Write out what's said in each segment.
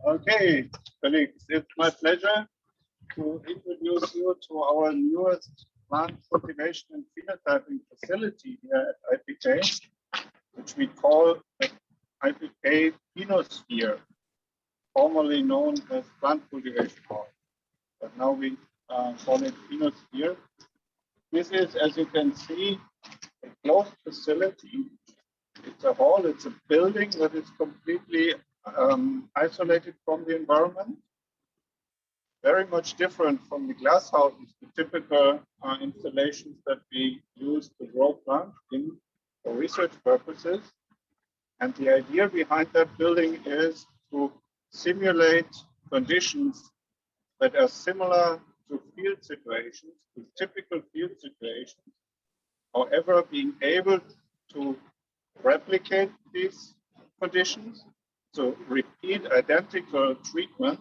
Okay, colleagues, it's my pleasure to introduce you to our newest plant cultivation and phenotyping facility here at IPK, which we call the IPK PhenoSphere, formerly known as plant cultivation hall, but now we call it PhenoSphere. This is, as you can see, a closed facility. It's a hall, it's a building that is completely isolated from the environment. Very much different from the glass houses, the typical installations that we use to grow plants in for research purposes. And the idea behind that building is to simulate conditions that are similar to field situations, to typical field situations. However, being able to replicate these conditions, to repeat identical treatment,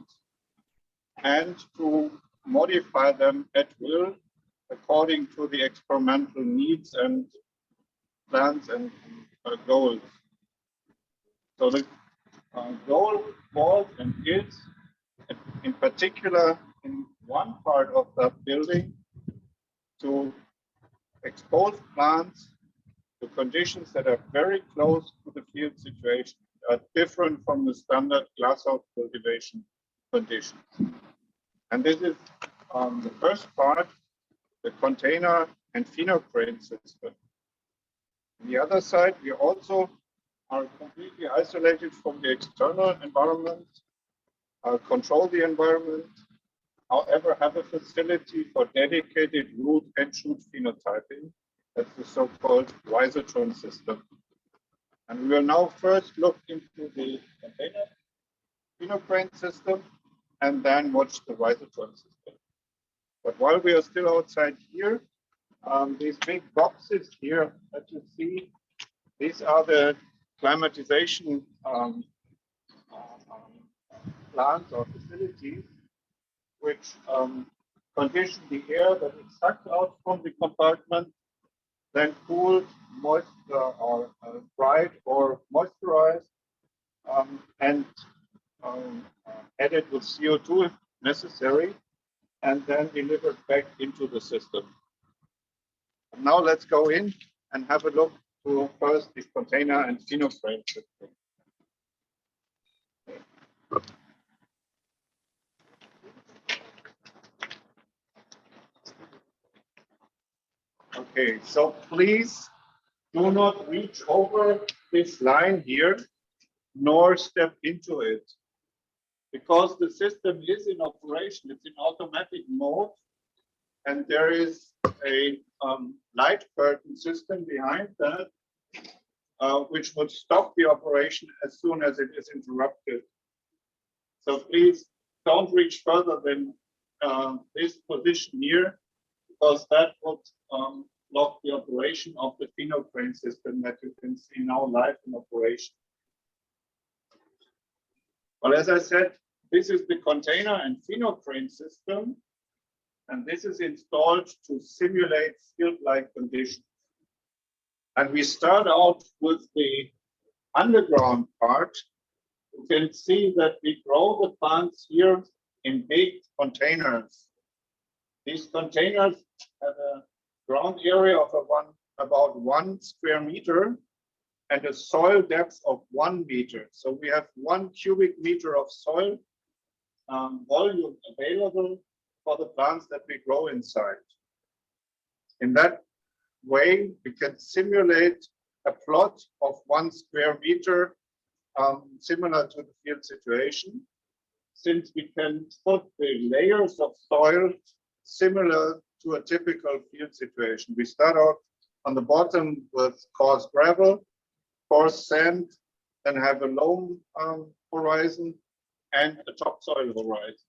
and to modify them at will according to the experimental needs and plans and goals. So the goal was and is, in particular, in one part of that building, to expose plants to conditions that are very close to the field situation, are different from the standard glasshouse cultivation conditions. And this is the first part, the container and phenocrane system. On the other side, we also are completely isolated from the external environment, control the environment, however, have a facility for dedicated root and shoot phenotyping. That's the so-called Rhizotron system. And we will now first look into the container phenocrane system and then watch the Rhizotron system. But while we are still outside here, these big boxes here that you see, these are the climatization plants or facilities which condition the air that is sucked out from the compartment, then cooled, moist, or dried or moisturized, and added with CO2 if necessary, and then delivered back into the system. And now let's go in and have a look to first the container and phenocrane system. Okay, so please do not reach over this line here, nor step into it, because the system is in operation. It's in automatic mode, and there is a light curtain system behind that, which would stop the operation as soon as it is interrupted. So please don't reach further than this position here, because that would block the operation of the phenocrane system that you can see now live in operation. Well, as I said, this is the container and phenocrane system, and this is installed to simulate field-like conditions. And we start out with the underground part. You can see that we grow the plants here in big containers. These containers have a ground area of about 1 square meter and a soil depth of 1 meter. So we have 1 cubic meter of soil volume available for the plants that we grow inside. In that way, we can simulate a plot of 1 square meter similar to the field situation, since we can put the layers of soil similar to a typical field situation. We start out on the bottom with coarse gravel, coarse sand, then have a loam horizon and a topsoil horizon.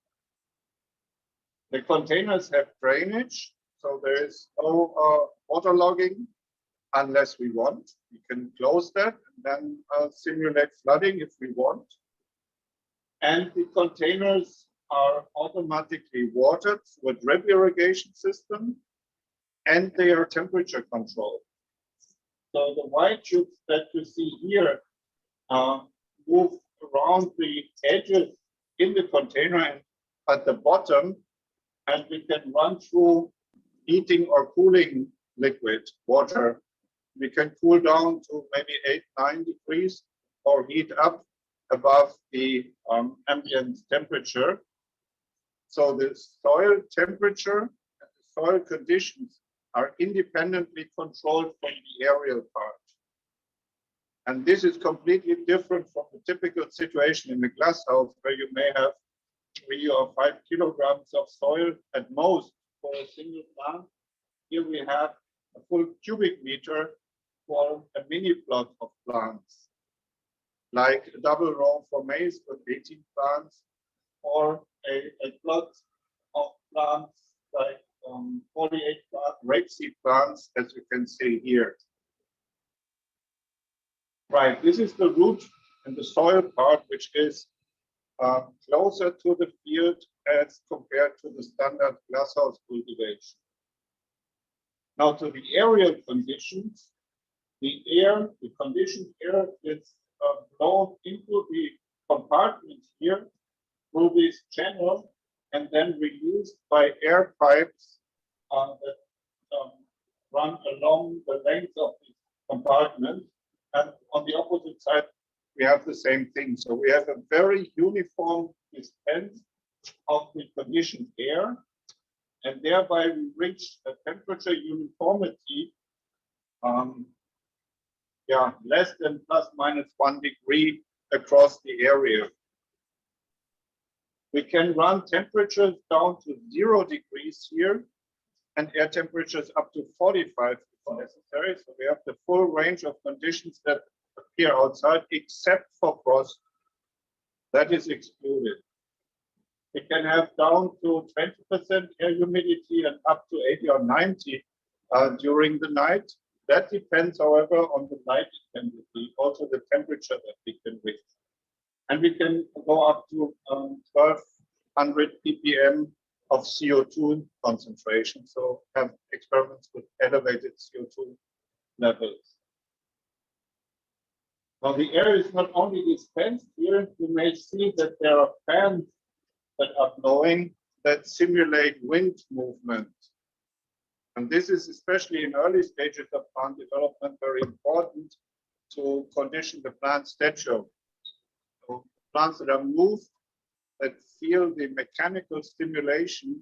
The containers have drainage, so there is no waterlogging unless we want. We can close that and then simulate flooding if we want. And the containers are automatically watered with drip irrigation system, and they are temperature controlled. So the white tubes that you see here move around the edges in the container and at the bottom, and we can run through heating or cooling liquid, water. We can cool down to maybe 8-9 degrees or heat up above the ambient temperature. So the soil temperature and the soil conditions are independently controlled from the aerial part. And this is completely different from the typical situation in the glasshouse, where you may have 3 or 5 kilograms of soil at most for a single plant. Here we have a full cubic meter for a mini plot of plants, like a double row for maize with 18 plants, or a plot of plants like 48 rapeseed plants, as you can see here. Right, this is the root and the soil part, which is closer to the field as compared to the standard glasshouse cultivation. Now to the aerial conditions, the conditioned air is blown into the compartment here through this channel and then released by air pipes that run along the length of the compartment. And on the opposite side, we have the same thing. So we have a very uniform dispense of the conditioned air, and thereby we reach a temperature uniformity less than ±1 degree across the area. We can run temperatures down to 0 degrees here and air temperatures up to 45 if necessary. So we have the full range of conditions that appear outside, except for frost. That is excluded. We can have down to 20% air humidity and up to 80 or 90 during the night. That depends, however, on the light intensity, also the temperature that we can reach. And we can go up to 1200 ppm of CO2 concentration, so have experiments with elevated CO2 levels. Now the air is not only dispensed here, you may see that there are fans that are blowing that simulate wind movement. And this is especially in early stages of plant development very important to condition the plant stature. So plants that are moved, that feel the mechanical stimulation,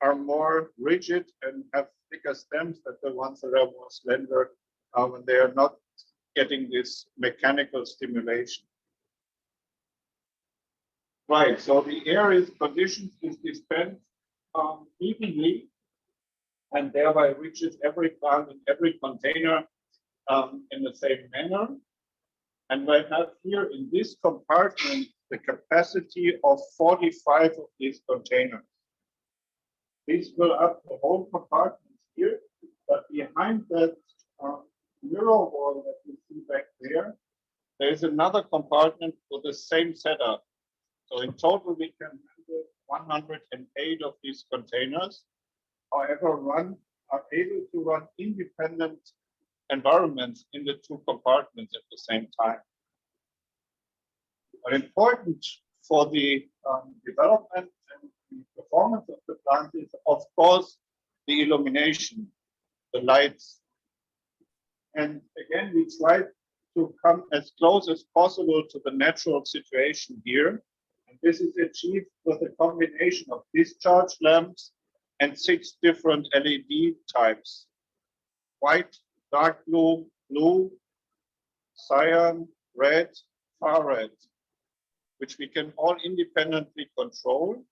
are more rigid and have thicker stems than the ones that are more slender when they are not getting this mechanical stimulation. Right, so the air is conditioned, is dispensed evenly, and thereby reaches every plant in every container in the same manner. And we have here in this compartment the capacity of 45 of these containers. These fill up the whole compartment here, but behind that mirror wall that you see back there, there is another compartment with the same setup. So in total, we can handle 108 of these containers. However, are able to run independent environments in the two compartments at the same time. But important for the development and the performance of the plant is, of course, the illumination, the lights. And again, we try to come as close as possible to the natural situation here. And this is achieved with a combination of discharge lamps and 6 different LED types: white, dark blue, blue, cyan, red, far red, which we can all independently control.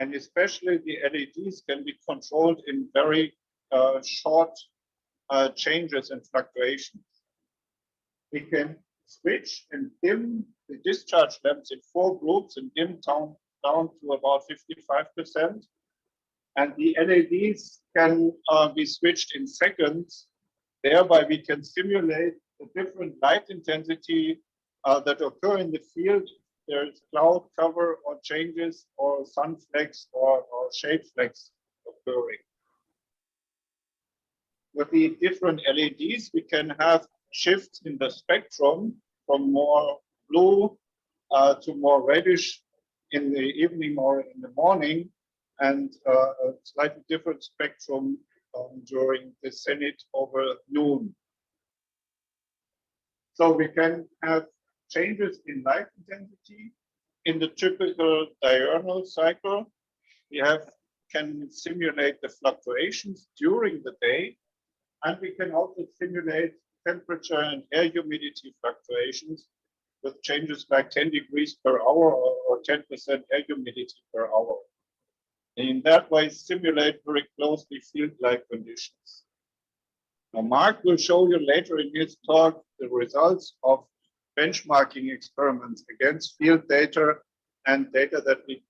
And especially the LEDs can be controlled in very short changes and fluctuations. We can switch and dim the discharge lamps in 4 groups and dim down to about 55%. And the LEDs can be switched in seconds. Thereby, we can simulate the different light intensity that occur in the field. There is cloud cover or changes or sun flecks or shade flecks occurring. With the different LEDs, we can have shifts in the spectrum from more blue to more reddish in the evening or in the morning, and a slightly different spectrum during the zenith over noon. So we can have changes in light intensity in the typical diurnal cycle. We can simulate the fluctuations during the day, and we can also simulate temperature and air humidity fluctuations with changes like 10 degrees per hour or 10% air humidity per hour. And in that way, simulate very closely field-like conditions. Now, Mark will show you later in his talk the results of benchmarking experiments against field data and data that we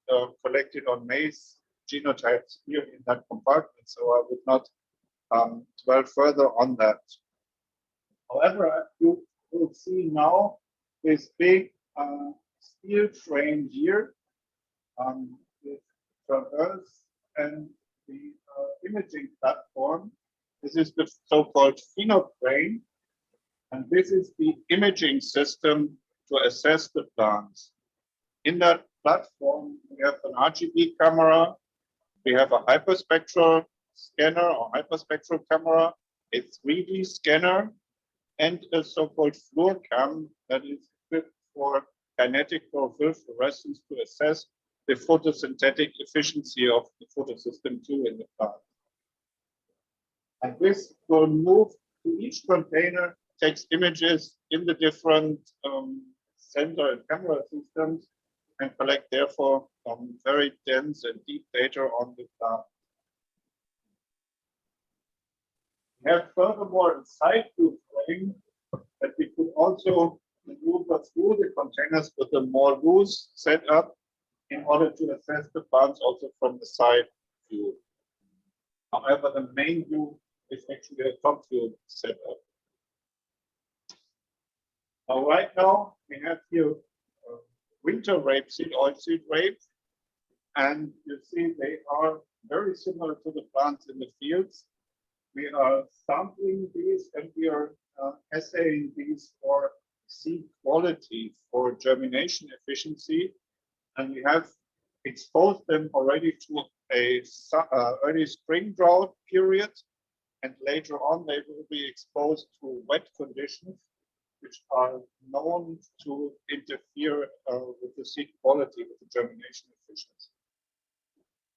collected on maize genotypes here in that compartment. So I would not dwell further on that. However, you will see now this big steel frame here with traverse and the imaging platform. This is the so-called PhenoPrane, and this is the imaging system to assess the plants. In that platform, we have an RGB camera, we have a hyperspectral scanner or hyperspectral camera, a 3D scanner, and a so-called FluorCam that is equipped for kinetic fluorescence to assess the photosynthetic efficiency of the photosystem 2 in the plant. And this will move to each container, takes images in the different sensor and camera systems, and collect therefore very dense and deep data on the plant. We have furthermore a side view frame that we could also maneuver through the containers with a more loose setup in order to assess the plants also from the side view. However, the main view is actually a top view setup. Now, right now, we have here winter rapeseed, oilseed rape, and you see they are very similar to the plants in the fields. We are sampling these and we are assaying these for seed quality, for germination efficiency, and we have exposed them already to a early spring drought period, and later on they will be exposed to wet conditions which are known to interfere with the seed quality, with the germination efficiency.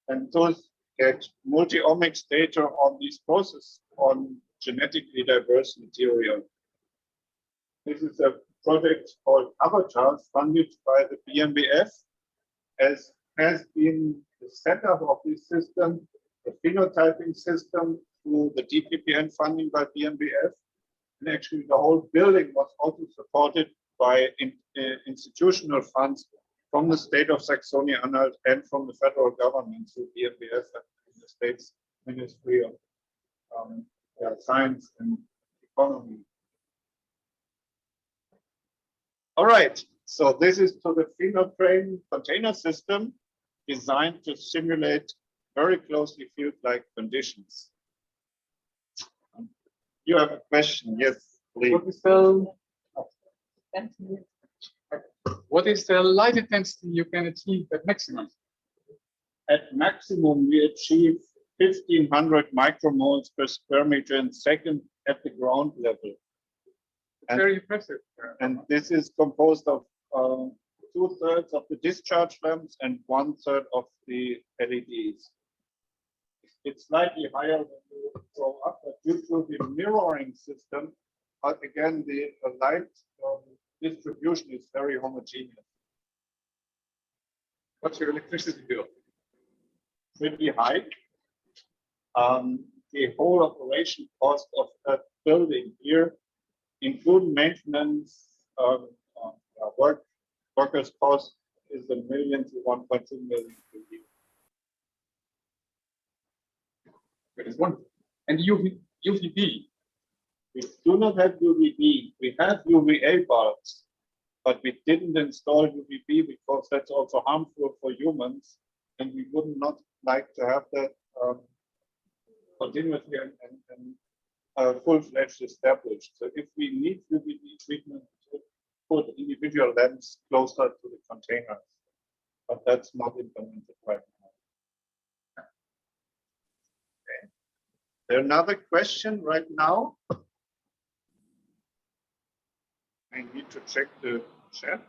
And those get multi-omics data on these processes on genetically diverse material. This is a project called Avatars, funded by the BMBF, as has been the setup of this system, the phenotyping system through the DPPN funding by BMBF. And actually the whole building was also supported by institutional funds from the state of Saxony-Anhalt and from the federal government through BMBF and the state's Ministry of Science and Economy. All right, so this is to the PhenoPrane container system designed to simulate very closely field-like conditions. You have a question? Yes, please. What is the light intensity you can achieve at maximum? At maximum, we achieve 1500 micromoles per square meter in second at the ground level. It's very impressive. And this is composed of 2/3 of the discharge lamps and 1/3 of the LEDs. It's slightly higher when you grow up, but due to the mirroring system, again, the light distribution is very homogeneous. What's your electricity bill? Pretty high. The whole operation cost of that building here, including maintenance, workers' cost, is $1 million to $1.2 million per year. That is wonderful. And UVB? We do not have UVB. We have UVA bulbs, but we didn't install UVB because that's also harmful for humans, and we would not like to have that continuously and full-fledged established. So if we need UVB treatment, put individual lamps closer to the containers, but that's not implemented right now. Okay. There's another question right now. I need to check the chat.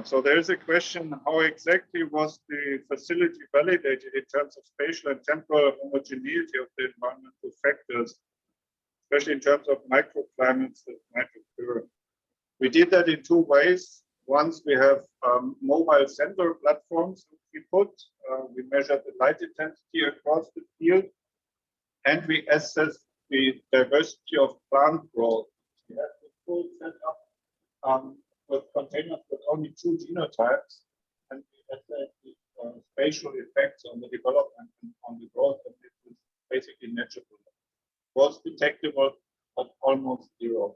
So there is a question, how exactly was the facility validated in terms of spatial and temporal homogeneity of the environmental factors, especially in terms of microclimates that might occur? We did that in two ways. Once we have mobile sensor platforms we put, we measured the light intensity across the field, and we assessed the diversity of plant growth. We have the full setup with containers with only two genotypes, and we assess the spatial effects on the development and on the growth, and it is basically negligible. Was detectable, but almost zero.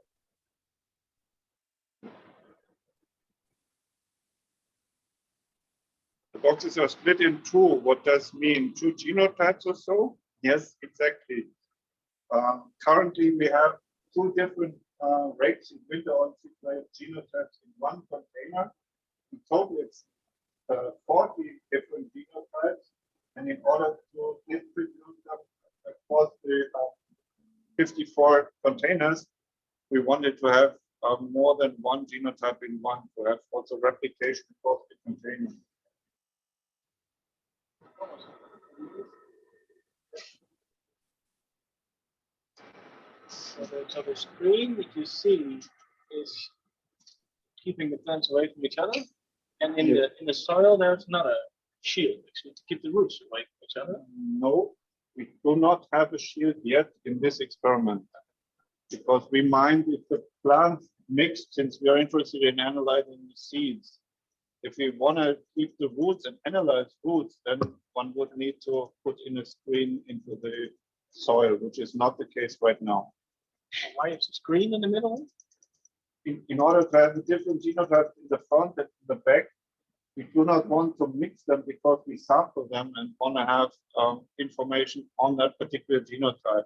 The boxes are split in two. What does mean? Two genotypes or so? Yes, exactly. Currently, we have two different rates in winter on genotypes in one container. In total, it's 40 different genotypes, and in order to distribute them across the 54 containers, we wanted to have more than one genotype in one to have also replication across the container. So the screen that you see is keeping the plants away from each other, and in the soil there's not a shield to keep the roots away from each other. No, we do not have a shield yet in this experiment, because we mind if the plants mixed, since we are interested in analyzing the seeds. If we want to keep the roots and analyze roots, then one would need to put in a screen into the soil, which is not the case right now. Why is the screen in the middle? In order to have the different genotypes in the front and in the back, we do not want to mix them because we sample them and want to have information on that particular genotype.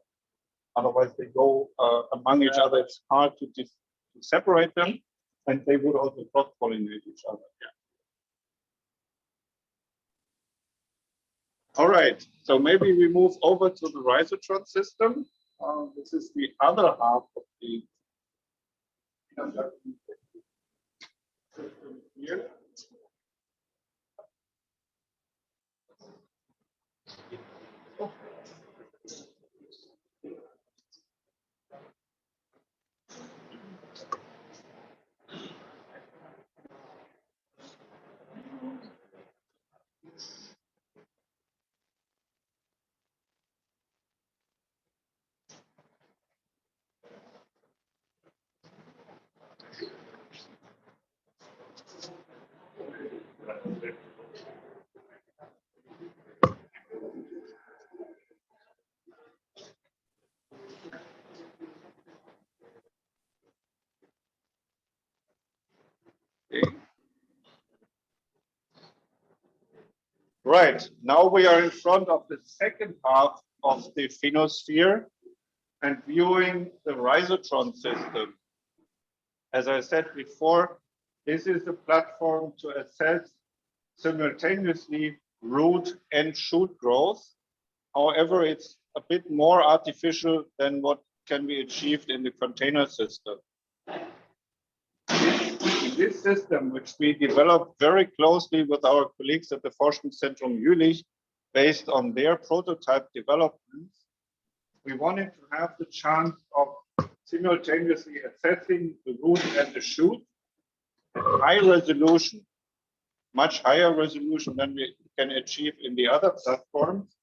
Otherwise, they go among each other. It's hard to separate them, and they would also cross-pollinate each other. Yeah. All right, so maybe we move over to the Rhizotron system. This is the other half of the system here. Right, now we are in front of the second half of the PhenoSphere and viewing the Rhizotron system. As I said before, this is a platform to assess simultaneously root and shoot growth. However, it's a bit more artificial than what can be achieved in the container system. In this system, which we developed very closely with our colleagues at the Forschungszentrum Jülich, based on their prototype developments, we wanted to have the chance of simultaneously assessing the root and the shoot at high resolution, much higher resolution than we can achieve in the other platforms,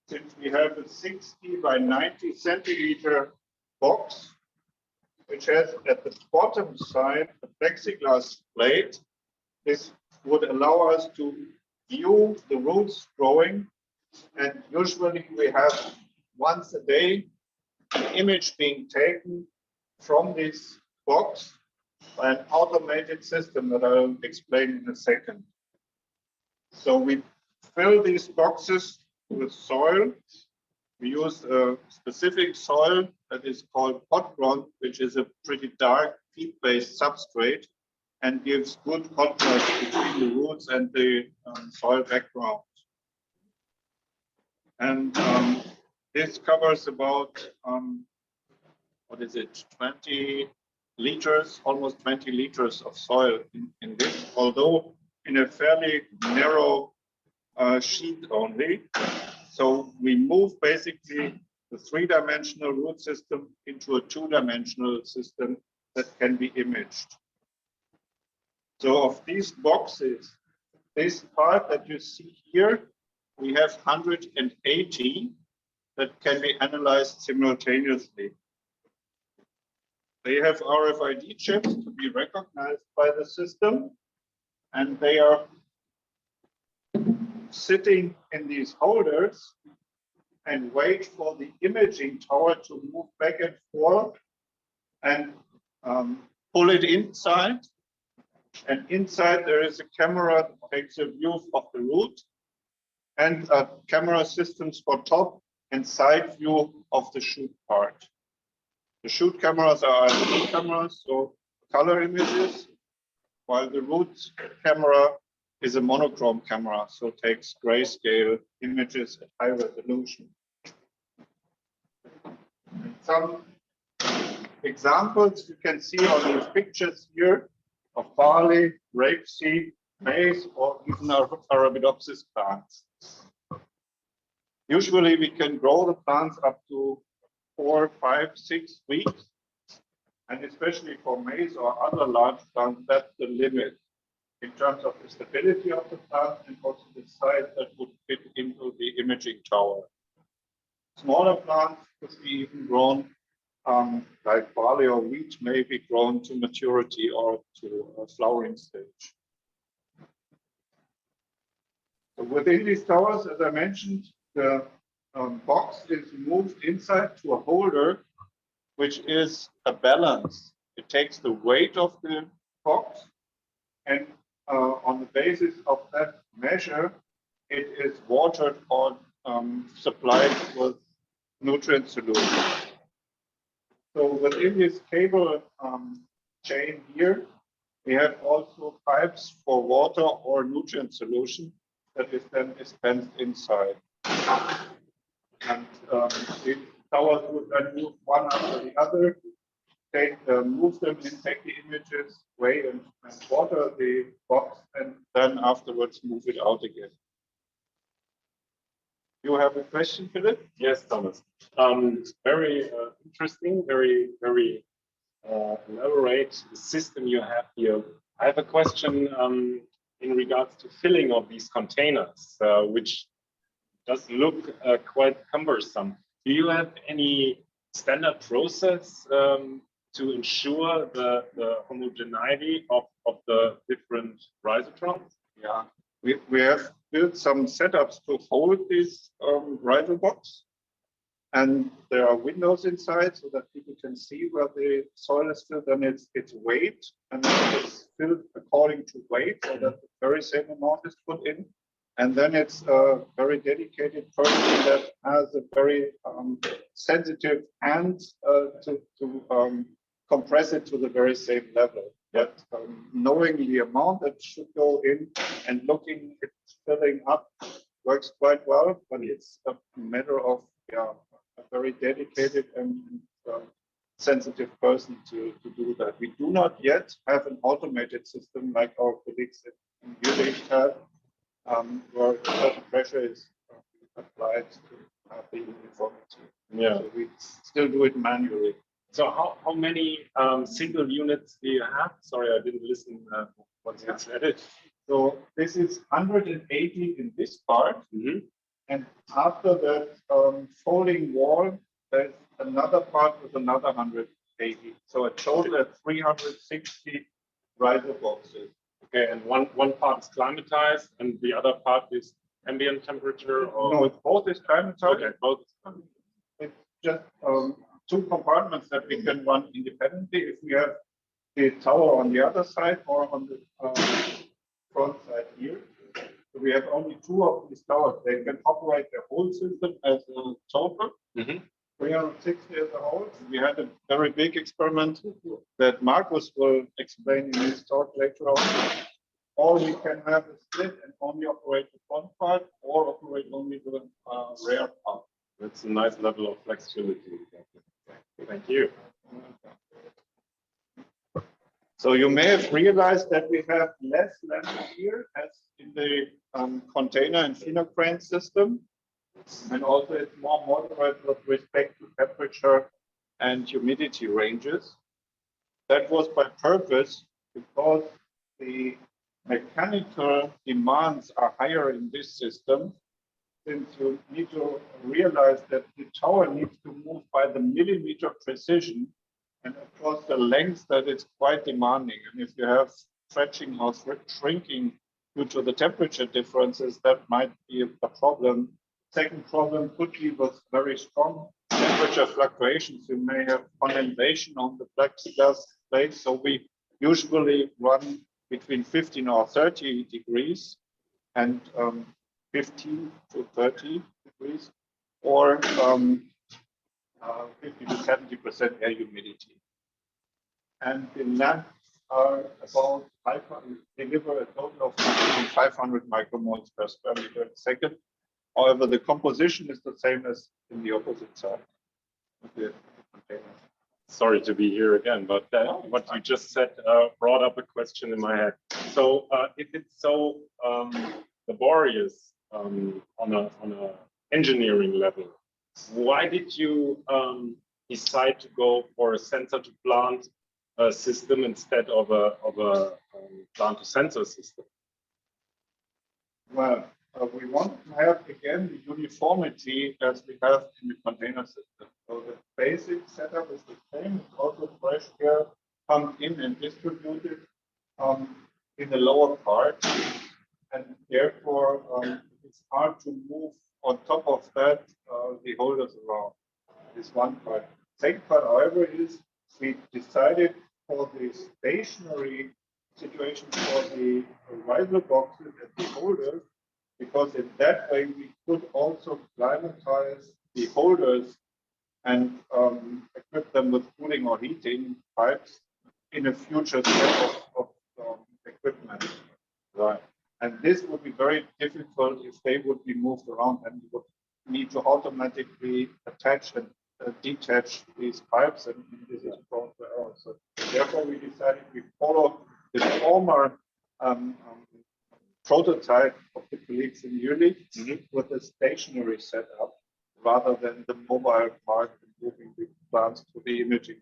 since we have a 60 by 90 centimeter box, which has at the bottom side a plexiglass plate. This would allow us to view the roots growing, and usually we have once a day an image being taken from this box an automated system that I'll explain in a second. So we fill these boxes with soil. We use a specific soil that is called pot ground, which is a pretty dark peat-based substrate and gives good contrast between the roots and the soil background. And this covers about, what is it, 20 liters, almost 20 liters of soil in this, although in a fairly narrow sheet only. So we move basically the three-dimensional root system into a two-dimensional system that can be imaged. So of these boxes, this part that you see here, we have 180 that can be analyzed simultaneously. They have RFID chips to be recognized by the system, and they are sitting in these holders and wait for the imaging tower to move back and forth and pull it inside. And inside there is a camera that takes a view of the root and camera systems for top and side view of the shoot part. The shoot cameras are LED cameras, so color images, while the root camera is a monochrome camera, so takes grayscale images at high resolution. And some examples you can see on these pictures here of barley, rapeseed, maize, or even Arabidopsis plants. Usually we can grow the plants up to 4, 5, 6 weeks. And especially for maize or other large plants, that's the limit in terms of the stability of the plant and also the size that would fit into the imaging tower. Smaller plants could be even grown, like barley or wheat may be grown to maturity or to a flowering stage. So within these towers, as I mentioned, the box is moved inside to a holder, which is a balance. It takes the weight of the box, and on the basis of that measure, it is watered or supplied with nutrient solution. So within this cable chain here, we have also pipes for water or nutrient solution that is then dispensed inside. And the towers would then move one after the other, move them in, take the images, weigh and water the box, and then afterwards move it out again. You have a question, Philip? Yes, Thomas. Very interesting, very elaborate system you have here. I have a question in regards to filling of these containers, which does look quite cumbersome. Do you have any standard process to ensure the homogeneity of the different rhizotrons? Yeah, we have built some setups to hold this rhizobox, and there are windows inside so that people can see where the soil is filled, and its weight, and then it's filled according to weight, so that the very same amount is put in. And then it's a very dedicated person that has a very sensitive hand to compress it to the very same level. But knowing the amount that should go in and looking it filling up works quite well, but it's a matter of a very dedicated and sensitive person to do that. We do not yet have an automated system like our colleagues in Munich have, where certain pressure is applied to have the uniformity. Yeah. So we still do it manually. So how many single units do you have? Sorry, I didn't listen once you said it. So this is 180 in this part. Mm-hmm. And after that folding wall, there's another part with another 180. So a total of 360 riser boxes. Okay, and one part is climatized and the other part is ambient temperature? Or? No, it's both is climatized. Okay, both. It's just two compartments that we can run independently. If we have the tower on the other side or on the front side here. So we have only two of these towers. They can operate the whole system as a total. 360 as a whole. We had a very big experiment that Marcus will explain in his talk later on. Or we can have a split and only operate the front part, or operate only the rear part. That's a nice level of flexibility. Thank you. So you may have realized that we have less lambda here as in the container and PhenoCrane system. And also it's more moderate with respect to temperature and humidity ranges. That was by purpose because the mechanical demands are higher in this system, since you need to realize that the tower needs to move by the millimeter precision and across the length that it's quite demanding. And if you have stretching or shrinking due to the temperature differences, that might be a problem. Second problem could be with very strong temperature fluctuations. You may have condensation on the plexiglass plate. So we usually run between 15 or 30 degrees and 15 to 30 degrees, or 50 to 70% air humidity. And the lamps are about 500, deliver a total of 500 micromoles per square meter a second. However, the composition is the same as in the opposite side of the container. Sorry to be here again, but what you just said brought up a question in my head. So if it's so laborious on a engineering level, why did you decide to go for a sensor to plant system instead of a plant to sensor system? Well, we want to have again the uniformity as we have in the container system. So the basic setup is the same. It's also fresh air pumped in and distributed in the lower part, and therefore it's hard to move on top of that the holders around. This one part. Second part, however, is we decided for the stationary situation for the riser boxes and the holders, because in that way we could also climatize the holders and equip them with cooling or heating pipes in a future set of equipment. Right. And this would be very difficult if they would be moved around, and you would need to automatically attach and detach these pipes, and this is prone to error. So therefore we decided we follow the former prototype of the colleagues in Jülich with a stationary setup rather than the mobile part and moving the plants to the imaging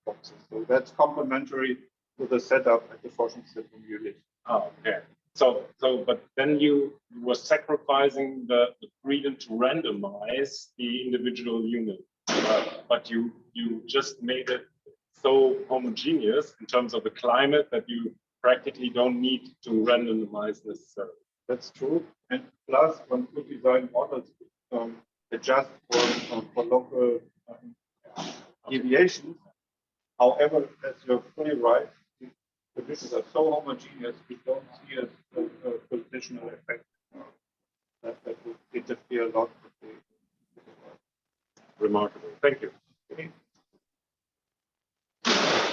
boxes. So that's complementary to the setup at the Forschungszentrum in Jülich. Oh, okay. So, but then you were sacrificing the freedom to randomize the individual unit, but you just made it so homogeneous in terms of the climate that you practically don't need to randomize necessarily. That's true. And plus, one could design models adjust for local deviations. However, as you're fully right, the conditions are so homogeneous, we don't see a positional effect that would interfere a lot with the Remarkable. Thank you. Okay.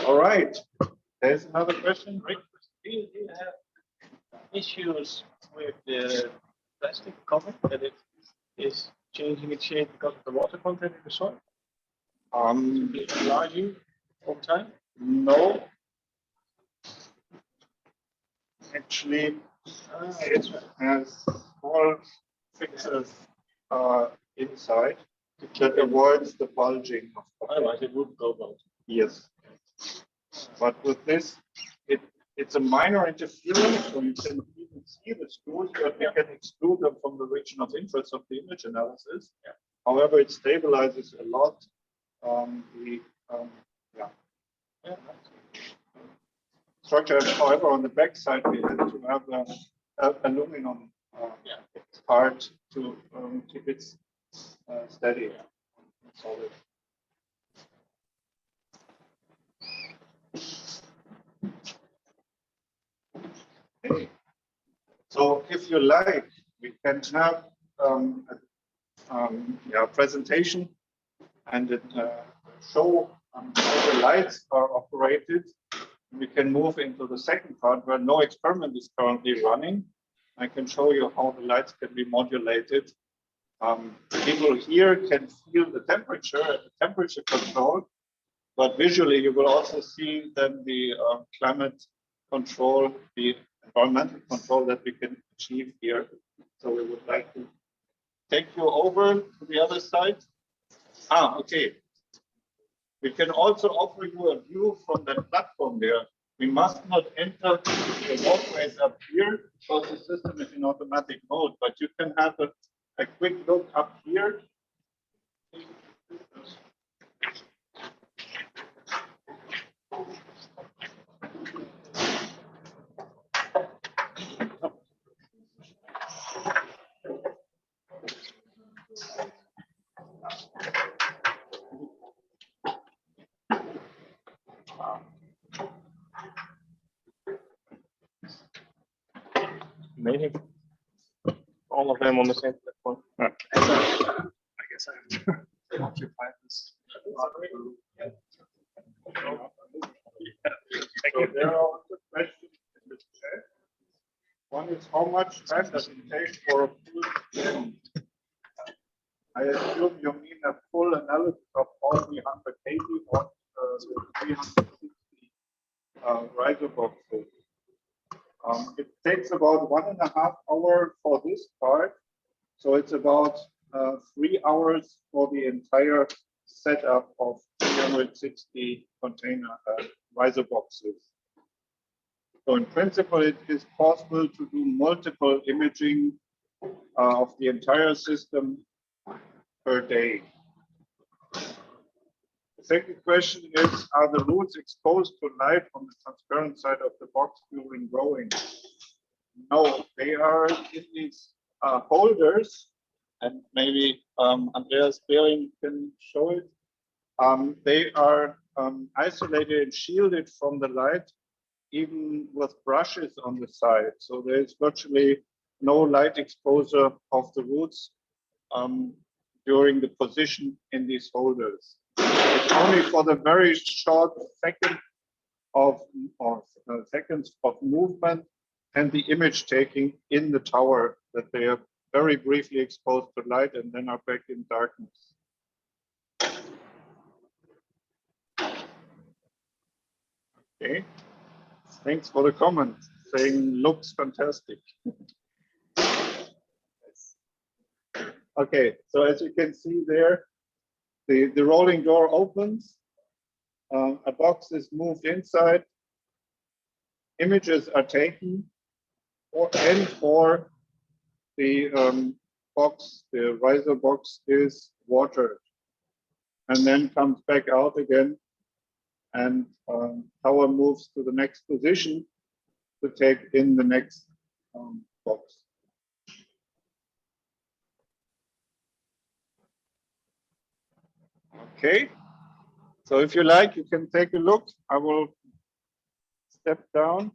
All right. There's another question, Rick. Do you have issues with the plastic cover that it is changing its shape because of the water content in the soil? Enlarging over time? No. Actually, it has small fixes inside that avoids the bulging of the Otherwise, it would go bulging. Yes. But with this, it's a minor interference, so you can even see the screws, but you can exclude them from the region of interest of the image analysis. Yeah. However, it stabilizes a lot. Structure, however, on the back side, we had to have an aluminum part to keep it steady and solid. Okay. So if you like, we can have a presentation and it, show how the lights are operated. We can move into the second part where no experiment is currently running. I can show you how the lights can be modulated. People here can feel the temperature at the temperature control, but visually you will also see then the climate control, the environmental control that we can achieve here. So we would like to take you over to the other side. Okay. We can also offer you a view from that platform there. We must not enter the walkways up here because the system is in automatic mode, but you can have a quick look up here. Maybe all of them on the same platform. I guess I have to occupy this. So there are also questions in the chat. One is how much time does it take for a full scan? I assume you mean a full analysis of all the 100 kV or the 360 Rhizoboxes. It takes about 1.5 hours for this part. So it's about 3 hours for the entire setup of 360 container Rhizoboxes. So in principle, it is possible to do multiple imaging of the entire system per day. The second question is, are the roots exposed to light on the transparent side of the box during growing? No, they are in these holders, and maybe Andreas Behring can show it. They are isolated and shielded from the light, even with brushes on the side. So there is virtually no light exposure of the roots during the position in these holders. It's only for the very short seconds of movement and the image taking in the tower that they are very briefly exposed to light and then are back in darkness. Okay, thanks for the comment saying looks fantastic. Okay, so as you can see there, the rolling door opens, a box is moved inside, images are taken, or the box, the riser box is watered, and then comes back out again, and tower moves to the next position to take in the next box. Okay, so if you like, you can take a look. I will step down.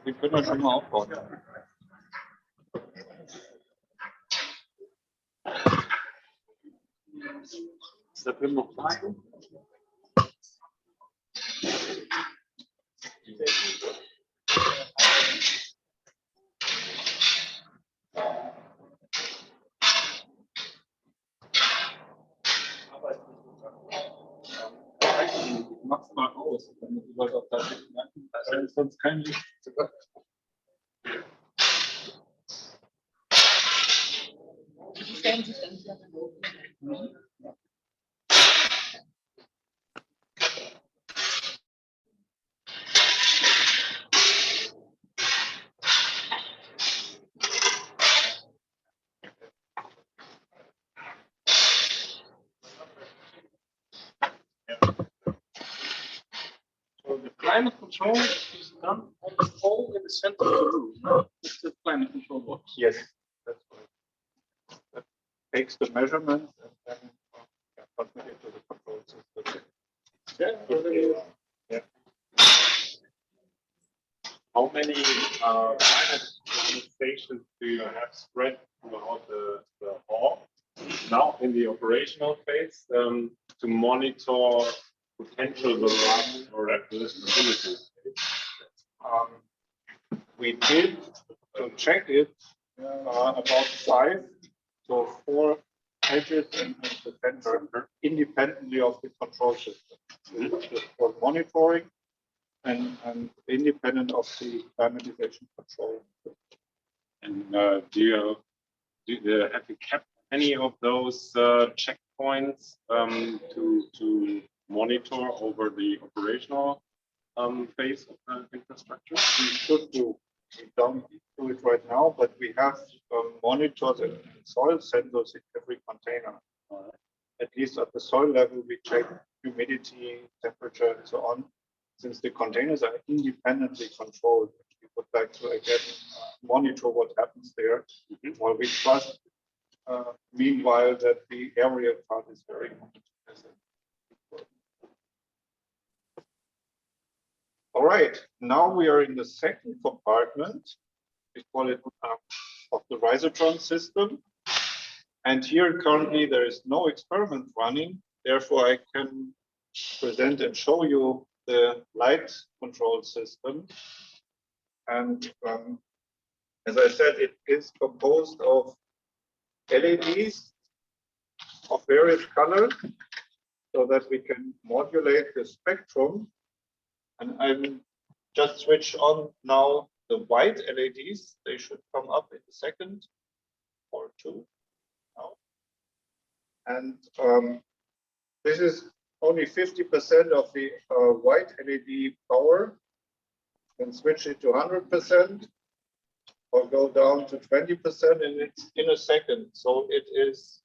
Wir können das schon mal aufbauen. Ist da drin noch Platz? Mach's mal aus, damit die Leute auch da nicht merken, da ist sonst kein Licht. So the climate control is done the hole in the center of the room. It's the climate control box. Yes, that's right. That takes the measurements and then transmit it to the control system. Yeah. How many climate stations do you have spread throughout the hall now in the operational phase to monitor potential variation or adversibility? We did to check it about 5 to 4 edges in the center independently of the control system. Just for monitoring and independent of the climatization control. And have you kept any of those checkpoints to monitor over the operational phase of the infrastructure? We should do. We don't do it right now, but we have monitors and soil sensors in every container. At least at the soil level, we check humidity, temperature, and so on. Since the containers are independently controlled, we would like to again monitor what happens there, while we trust, meanwhile, that the area part is very important. All right, now we are in the second compartment. We call it of the Rhizotron system. And here currently there is no experiment running. Therefore, I can present and show you the light control system. And as I said, it is composed of LEDs of various colors so that we can modulate the spectrum. And I'm just switch on now the white LEDs. They should come up in a second or two now. And this is only 50% of the white LED power. Then switch it to 100% or go down to 20%, and it's in a second. So it is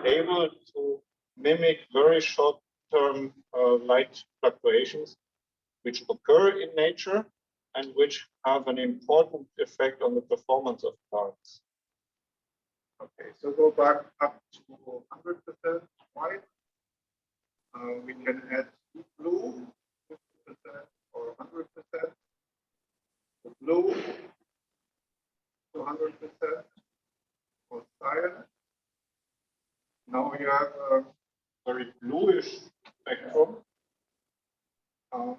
able to mimic very short-term light fluctuations which occur in nature and which have an important effect on the performance of plants. Okay, so go back up to 100% white. We can add blue, 50% or 100%. The blue to 100% or cyan. Now we have a very bluish spectrum.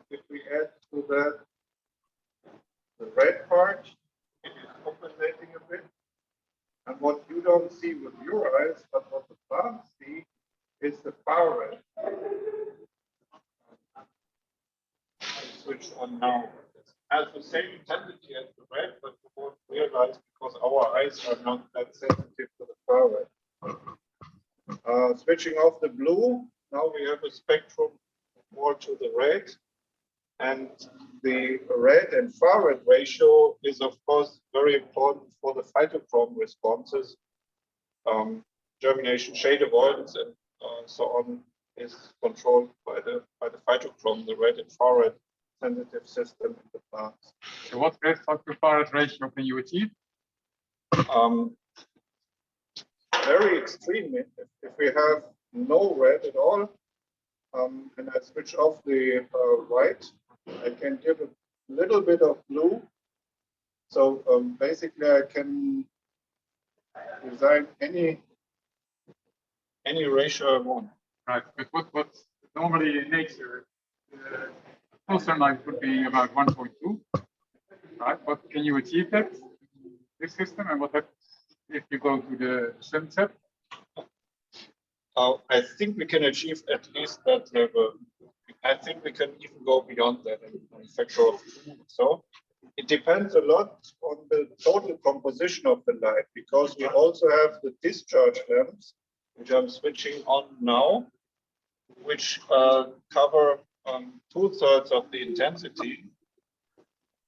If we add to that the red part, it is compensating a bit. And what you don't see with your eyes, but what the plants see, is the far red. I switch on now. It has the same intensity as the red, but you won't realize because our eyes are not that sensitive to the far red. Switching off the blue, now we have a spectrum more to the red. And the red and far red ratio is, of course, very important for the phytochrome responses. Germination, shade avoidance, and so on is controlled by the phytochrome, the red and far red sensitive system in the plants. So what red to far red ratio can you achieve? Very extreme. If we have no red at all, and I switch off the white, I can give a little bit of blue. So basically, I can design any ratio I want. Right, but what normally in nature, full sunlight would be about 1.2. Right, but can you achieve that in this system? And what happens if you go to the sunset? I think we can achieve at least that level. I think we can even go beyond that in a factor of 2. So it depends a lot on the total composition of the light, because we also have the discharge lamps, which I'm switching on now, which cover 2/3 of the intensity.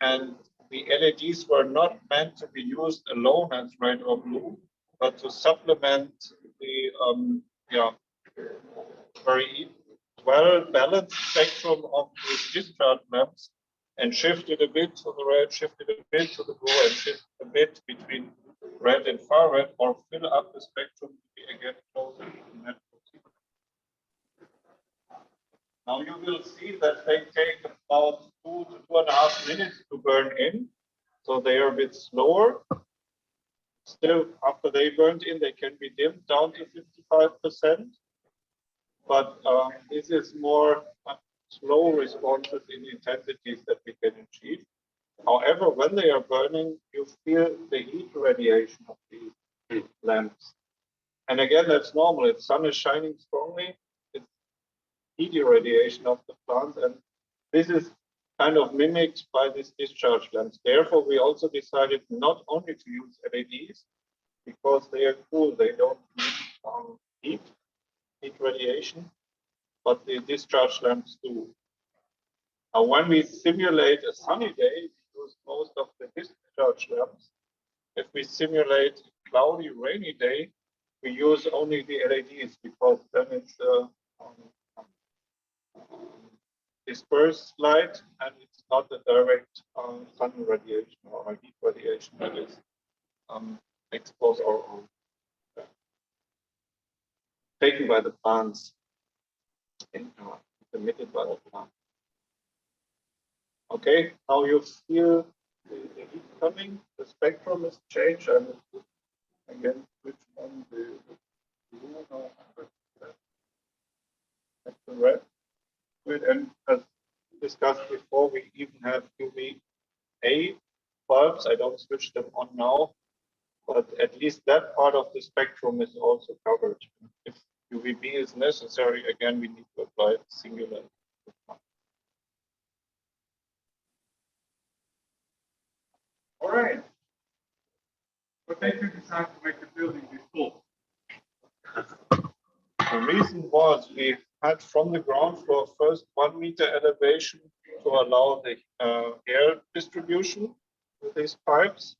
And the LEDs were not meant to be used alone as red or blue, but to supplement the very well balanced spectrum of the discharge lamps and shift it a bit to the red, shift it a bit to the blue, and shift a bit between red and far red, or fill up the spectrum to be again closer to the net. Now you will see that they take about 2 to 2.5 minutes to burn in, so they are a bit slower. Still, after they burned in, they can be dimmed down to 55%, but this is more slow responses in intensities that we can achieve. However, when they are burning, you feel the heat radiation of these lamps. And again, that's normal. If sun is shining strongly, it's heat irradiation of the plants, and this is kind of mimicked by these discharge lamps. Therefore, we also decided not only to use LEDs, because they are cool, they don't need heat radiation, but the discharge lamps do. Now, when we simulate a sunny day, we use most of the discharge lamps. If we simulate a cloudy, rainy day, we use only the LEDs, because then it's dispersed light and it's not a direct sun radiation or heat radiation that is exposed or taken by the plants and emitted by the plant. Okay, now you feel the heat coming, the spectrum is changed, and again switch on the blue and the red. And as discussed before, we even have UVA bulbs. I don't switch them on now, but at least that part of the spectrum is also covered. If UVB is necessary, again, we need to apply singular. All right. What made you decide to make the building this tall? The reason was we had from the ground floor first 1 meter elevation to allow the air distribution with these pipes.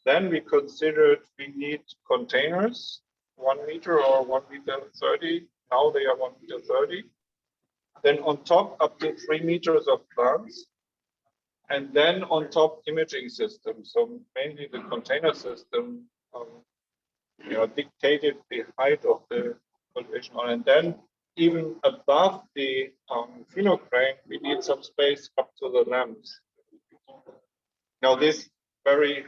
Then we considered we need containers, 1 meter or 1 meter 30. Now they are 1 meter 30. Then on top up to 3 meters of plants. And then on top imaging systems. So mainly the container system dictated the height of the cultivation. And then even above the phenocrane, we need some space up to the lamps. Now this very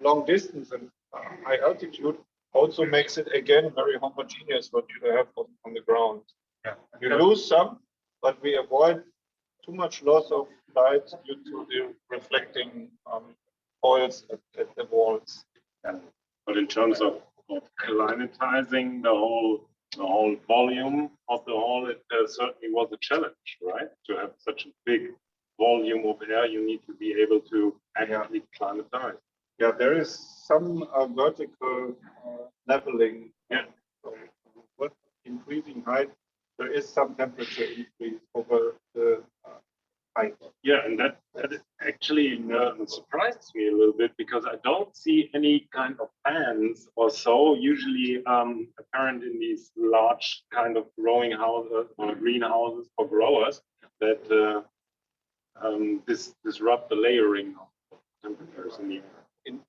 long distance and high altitude also makes it again very homogeneous what you have on the ground. Yeah. You lose some, but we avoid too much loss of light due to the reflecting oils at the walls. Yeah. But in terms of climatizing the whole volume of the hall, it certainly was a challenge, right? To have such a big volume of air, you need to be able to actually climatize. Yeah, there is some vertical leveling. Yeah. So with increasing height, there is some temperature increase over the height. Yeah, and that actually surprised me a little bit, because I don't see any kind of fans or so usually apparent in these large kind of growing houses or greenhouses for growers that disrupt the layering of temperatures in the air.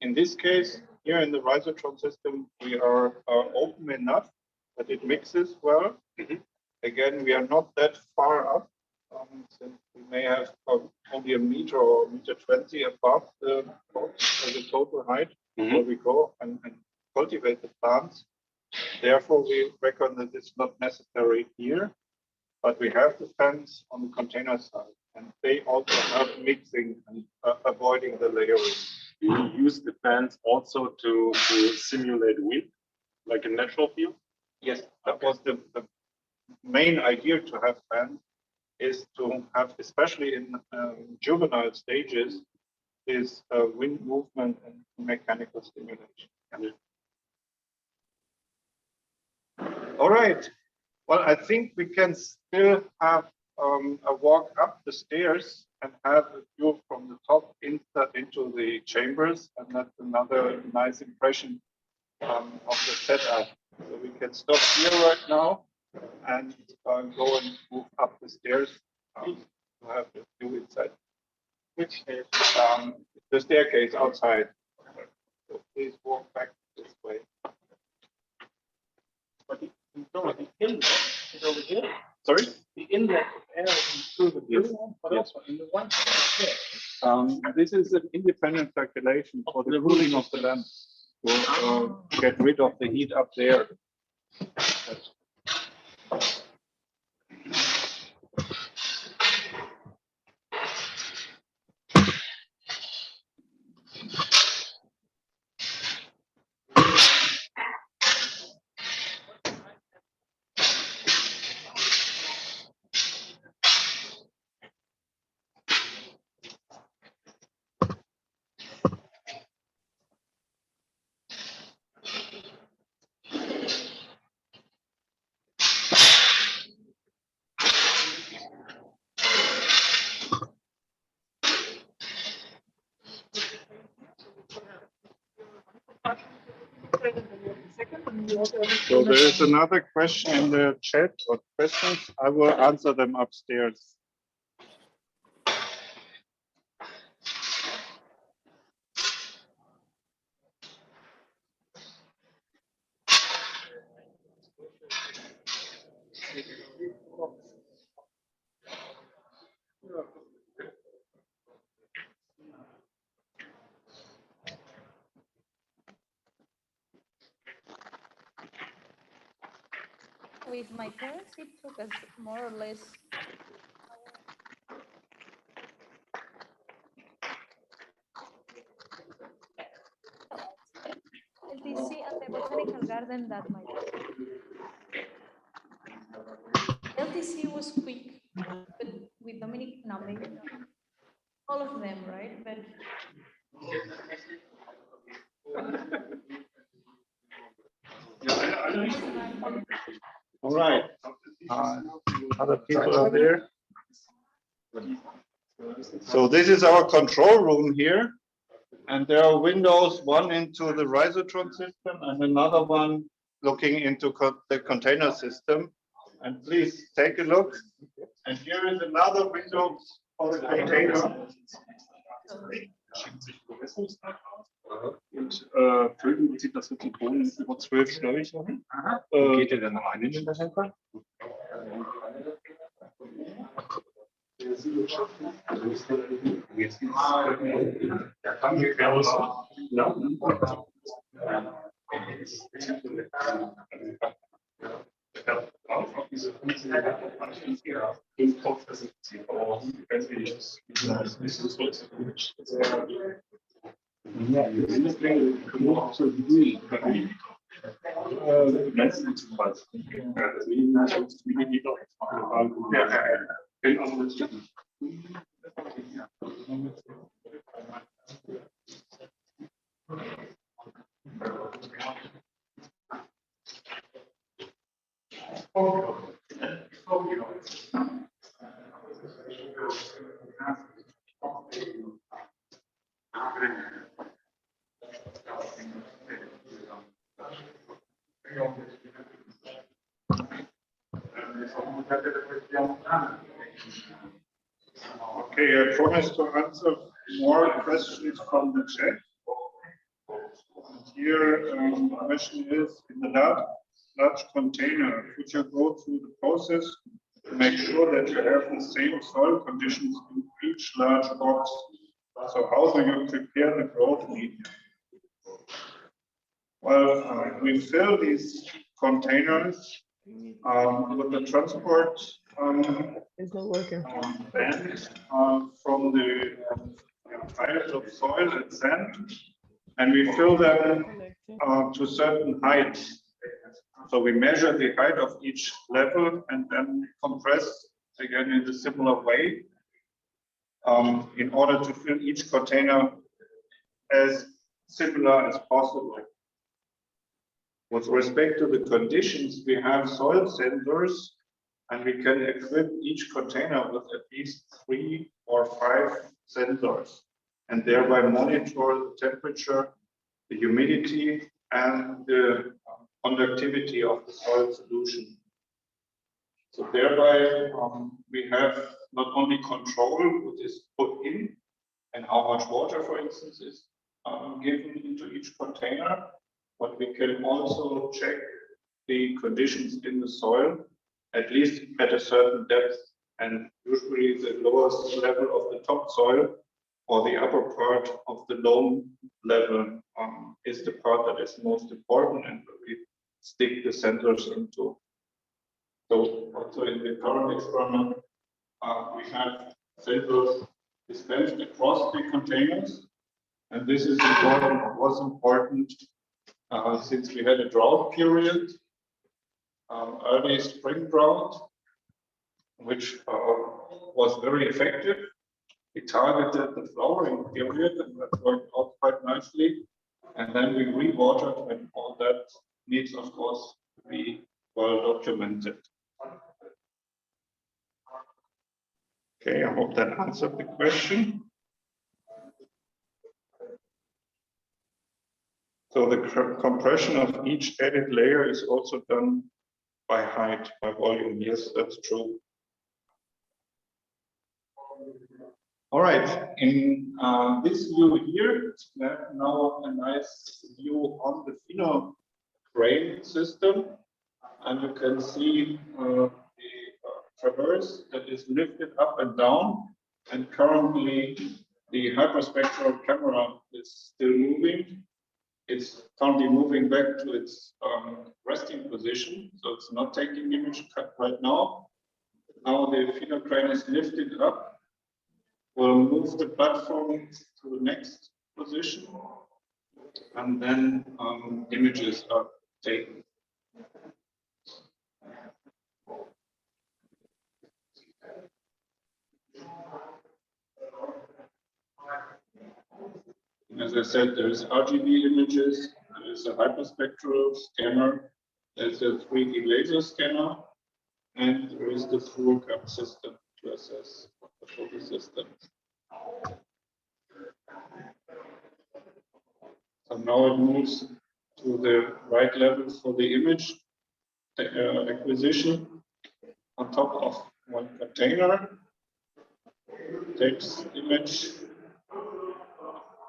In this case, here in the Rhizotron system, we are open enough that it mixes well. Mm-hmm. Again, we are not that far up, since we may have only 1 meter or 1.20 meters above the total height where we go and cultivate the plants. Therefore, we reckon that it's not necessary here, but we have the fence on the container side, and they also have mixing and avoiding the layering. You use the fans also to simulate wind, like a natural field? Yes, that was the main idea to have fans, is to have, especially in juvenile stages, is wind movement and mechanical stimulation. All right. Well, I think we can still have a walk up the stairs and have a view from the top into the chambers, and that's another nice impression of the setup. So we can stop here right now and go and move up the stairs to have the view inside. Which is The staircase outside. So please walk back this way. but the inlet is over here. Sorry? The inlet of air is through the blue one, but also in the one here. This is an independent calculation for the cooling of the lamp to get rid of the heat up there. So there is another question in the chat or questions. I will answer them upstairs. With my parents, it took us more or less. LTC and the botanical garden that might. LTC was quick, but with Dominic, no, maybe not. All of them, right? But All right. Other people are there. So this is our control room here. And there are windows, one into the Rhizotron system and another one looking into the container system. And please take a look. And here is another window for the container. Und Fögen bezieht das Rhizotron über 12 Schläuche. Geht ihr dann rein in den Behälter? Der kann hier raus. Ja. Auf diese fünf Kopf desinfiziert, aber ganz wenig. Das ist so. Yeah, this thing can also be messen zum Beispiel. Deswegen sonst wie die doch Okay, I promise to answer more questions from the chat. Here, the question is, in the large container, could you go through the process to make sure that you have the same soil conditions in each large box? So how do you prepare the growth media? Well, we fill these containers with the transport band from the piles of soil and sand, and we fill them to certain heights. So we measure the height of each level and then compress again in a similar way in order to fill each container as similar as possible. With respect to the conditions, we have soil sensors, and we can equip each container with at least 3 or 5 sensors, and thereby monitor the temperature, the humidity, and the conductivity of the soil solution. So thereby, we have not only control what is put in and how much water, for instance, is given into each container, but we can also check the conditions in the soil, at least at a certain depth. And usually the lowest level of the topsoil or the upper part of the loam level is the part that is most important and we stick the sensors into. So also in the current experiment, we have sensors dispensed across the containers. And this is important, was important since we had a drought period, early spring drought, which was very effective. We targeted the flowering period and that worked out quite nicely. And then we re-watered and all that needs, of course, to be well documented. Okay, I hope that answered the question. So the compression of each added layer is also done by height, by volume. Yes, that's true. All right, in this view here, we have now a nice view on the Pheno crane system. And you can see the traverse that is lifted up and down. And currently, the hyperspectral camera is still moving. It's currently moving back to its resting position, so it's not taking image cut right now. Now the Pheno crane is lifted up. We'll move the platform to the next position, and then images are taken. As I said, there is RGB images, there is a hyperspectral scanner, there's a 3D laser scanner, and there is the full cap system to assess the photo system. So now it moves to the right level for the image acquisition on top of one container. Takes image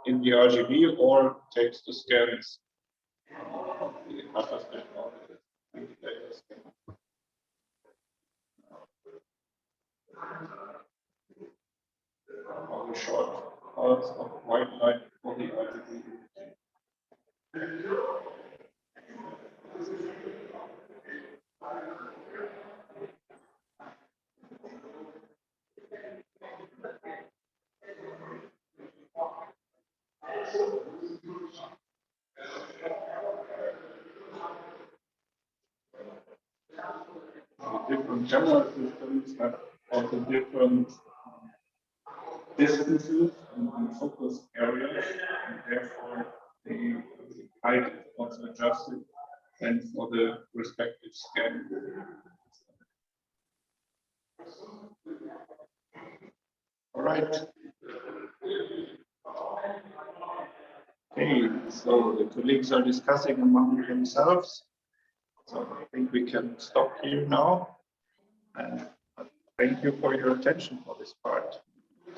in the RGB or takes the scans. All the short parts of white light for the RGB. Different camera systems have also different distances and focus areas, and therefore the height is also adjusted and for the respective scan. All right. Okay, so the colleagues are discussing among themselves. So I think we can stop here now. And thank you for your attention for this part.